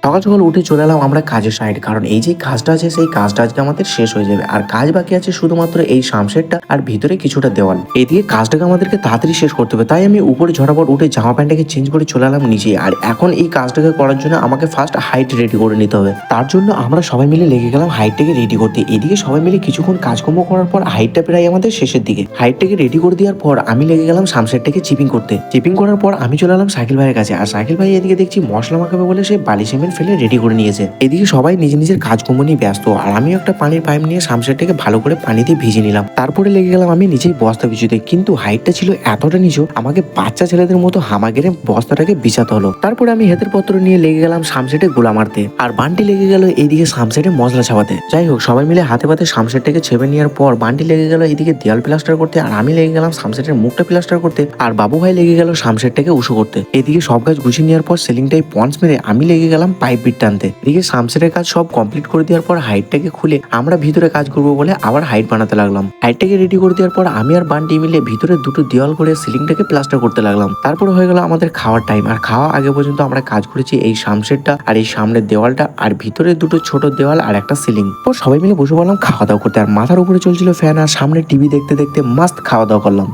সকাল সকাল উঠে চলে এলাম আমরা কাজের সাইড, কারণ এই যে কাজটা আছে সেই কাজটা আজকে আমাদের শেষ হয়ে যাবে। আর কাজ বাকি আছে শুধুমাত্র এই সামসেটটা আর ভিতরে কিছুটা দেওয়াল। এদিকে কাজটাকে আমাদেরকে তাড়াতাড়ি শেষ করতে হবে, তাই আমি উপরে ঝটাপট উঠে জামা প্যান্টটাকে চেঞ্জ করে চলে এলাম নিচে। আর এখন এই কাজটাকে করার জন্য আমাকে ফার্স্ট হাইট রেডি করে নিতে হবে। তার জন্য আমরা সবাই মিলে লেগে গেলাম হাইটটাকে রেডি করতে। এদিকে সবাই মিলে কিছুক্ষণ কাজকর্ম করার পর হাইটটা প্রায় আমাদের শেষের দিকে। হাইটটাকে রেডি করে দেওয়ার পর আমি লেগে গেলাম সামসেটটাকে চিপিং করতে। চিপিং করার পর আমি চলে এলাম সাইকেল ভাইয়ের কাছে। আর সাইকেল ভাই এদিকে দেখছি মশলা মাখাবে বলে সে বালি সিমেন্ট ফেলে রেডি করে নিয়েছে। এদিকে সবাই নিজের নিজের কাজকর্ম নিয়ে ব্যস্ত, আর আমি একটা পানির পাইপ নিয়ে সামসেটটাকে ভালো করে পানি দিয়ে ভিজে নিলাম। তারপরে লেগে গেলাম আমি নিজেই বস্তা বিছুতে, কিন্তু হাইটটা ছিল এতটা নিচু আমাকে বাচ্চা ছেলেদের মতো হামা গেড়ে বস্তাটাকে বিছাতে হলো। তারপরে আমি হেতের পত্র নিয়ে লেগে গেলাম সামসেটে গোলা মারতে, আর বান্টি লেগে গেল এইদিকে সামসেটে মশলা ছাপাতে। যাই হোক, সবাই মিলে হাতে পাতে সামসেটটাকে ছেপে নেওয়ার পর বান্টি লেগে গেল এইদিকে দেয়াল প্লাস্টার করতে, আর আমি লেগে গেলাম সামসেটের মুখটা প্লাস্টার করতে, আর বাবু ভাই লেগে গেল সামসেটটাকে উঁচু করতে। এদিকে সব কাজ গুছিয়ে নেওয়ার পর সিলিংটাই পঞ্চ মেরে আমি লেগে গেলাম পাইপ বিট টানতে। এদিকে সামসেটের কাজ সব কমপ্লিট করে দেওয়ার পর হাইটটাকে খুলে আমরা ভিতরে কাজ করবো বলে আবার হাইট বানাতে লাগলাম। হাইটটাকে রেডি করে দেওয়ার পর আমি আর বান্টি মিলে ভিতরে দুটো দেওয়াল করে সিলিংটাকে প্লাস্টার করতে লাগলাম। তারপরে হয়ে গেল আমাদের খাওয়ার টাইম, আর খাওয়া আগে পর্যন্ত আমরা কাজ করেছি এই সামসেটটা আর এই সামনের দেওয়ালটা আর ভিতরে দুটো ছোট দেওয়াল আর একটা সিলিং। পর সবাই মিলে বসে পড়লাম খাওয়া দাওয়া করতে, আর মাথার উপরে চলছিল ফ্যান, আর সামনে টিভি দেখতে দেখতে মাস্ত খাওয়া দাওয়া করলাম।